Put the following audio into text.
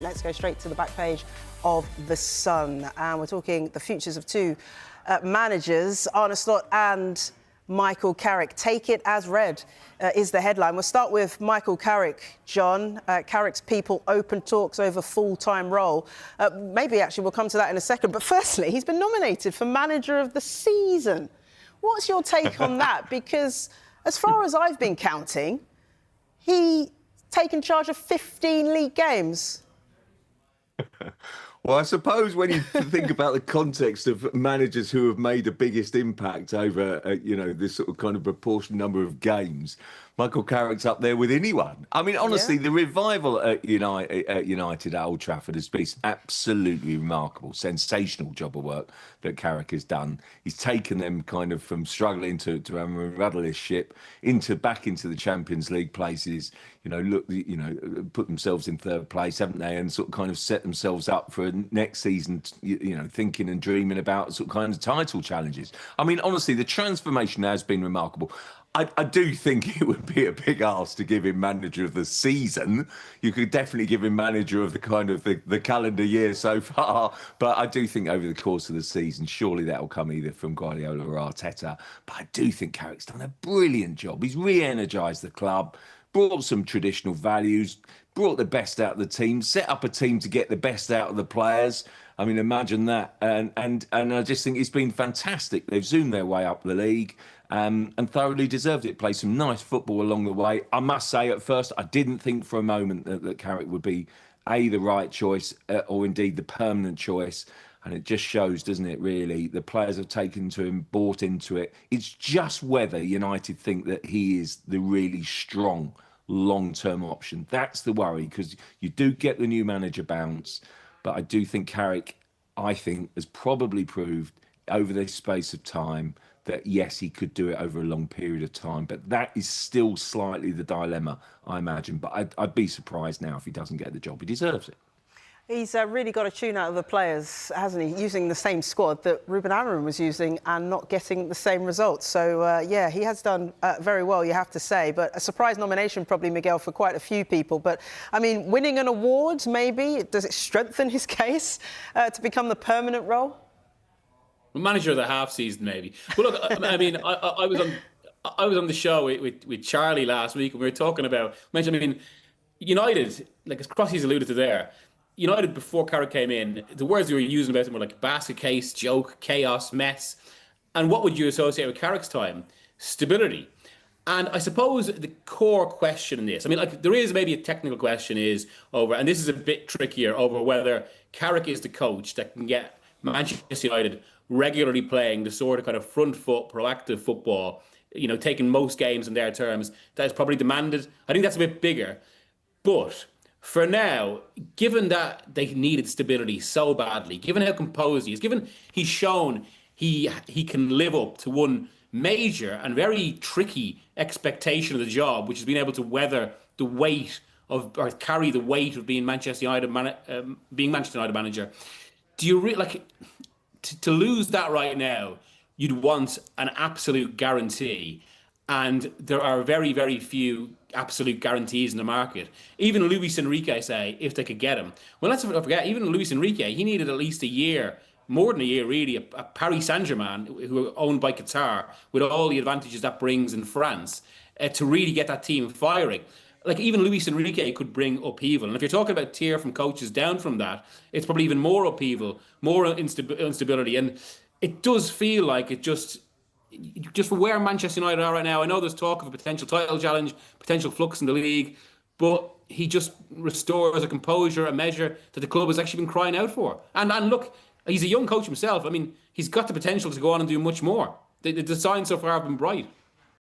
Let's go straight to the back page of The Sun. And we're talking the futures of two managers, Arne Slot and Michael Carrick. Take it as read is the headline. We'll start with Michael Carrick, John. Carrick's people open talks over full-time role. Maybe actually we'll come to that in a second. But firstly, he's been nominated for Manager of the Season. What's your take on that? Because as far as I've been counting, he's taken charge of 15 league games. Well, I suppose when you think about the context of managers who have made the biggest impact over, this sort of kind of proportionate number of games, Michael Carrick's up there with anyone. I mean, honestly, The revival at United at Old Trafford has been absolutely remarkable, sensational job of work that Carrick has done. He's taken them kind of from struggling to have a rudderless ship back into the Champions League places. Put themselves in third place, haven't they? And sort of kind of set themselves up for next season, thinking and dreaming about sort of kind of title challenges. I mean, honestly, the transformation has been remarkable. I do think it would be a big ask to give him Manager of the Season. You could definitely give him Manager of the kind of the calendar year so far. But I do think over the course of the season, surely that will come either from Guardiola or Arteta. But I do think Carrick's done a brilliant job. He's re-energised the club, brought some traditional values, brought the best out of the team, set up a team to get the best out of the players. I mean, imagine that. And I just think it's been fantastic. They've zoomed their way up the league and thoroughly deserved it. Played some nice football along the way. I must say, at first, I didn't think for a moment that Carrick would be, the right choice or indeed the permanent choice. And it just shows, doesn't it, really? The players have taken to him, bought into it. It's just whether United think that he is the really strong long-term option. That's the worry, because you do get the new manager bounce. But I do think Carrick, has probably proved over this space of time that, yes, he could do it over a long period of time. But that is still slightly the dilemma, I imagine. But I'd be surprised now if he doesn't get the job. He deserves it. He's really got a tune out of the players, hasn't he? Using the same squad that Ruben Amorim was using and not getting the same results. So, he has done very well, you have to say. But a surprise nomination probably, Miguel, for quite a few people. But, I mean, winning an award, maybe, does it strengthen his case to become the permanent role? Manager of the half season, maybe. Well, look, I mean, I was on the show with Charlie last week, and we were talking about, United, like as Crossy's alluded to there, United, before Carrick came in, the words we were using about them were like basket case, joke, chaos, mess. And what would you associate with Carrick's time? Stability. And I suppose the core question in this, there is maybe a technical question and this is a bit trickier, over whether Carrick is the coach that can get Manchester United regularly playing the sort of kind of front foot, proactive football, taking most games in their terms, that is probably demanded. I think that's a bit bigger. But for now, given that they needed stability so badly, given how composed he is, given he's shown he can live up to one major and very tricky expectation of the job, which is being able to weather the weight of, or carry the weight of being Manchester United manager, do you to lose that right now? You'd want an absolute guarantee. And there are very, very few absolute guarantees in the market. Even Luis Enrique, say, if they could get him. Well, let's not forget, even Luis Enrique, he needed at least a year, more than a year, really, a Paris Saint-Germain, who are owned by Qatar, with all the advantages that brings in France, to really get that team firing. Like, even Luis Enrique could bring upheaval. And if you're talking about tier from coaches down from that, it's probably even more upheaval, more instability. And it does feel like it just for where Manchester United are right now, I know there's talk of a potential title challenge, potential flux in the league, but he just restores a composure, a measure that the club has actually been crying out for. And look, he's a young coach himself. He's got the potential to go on and do much more. The signs so far have been bright.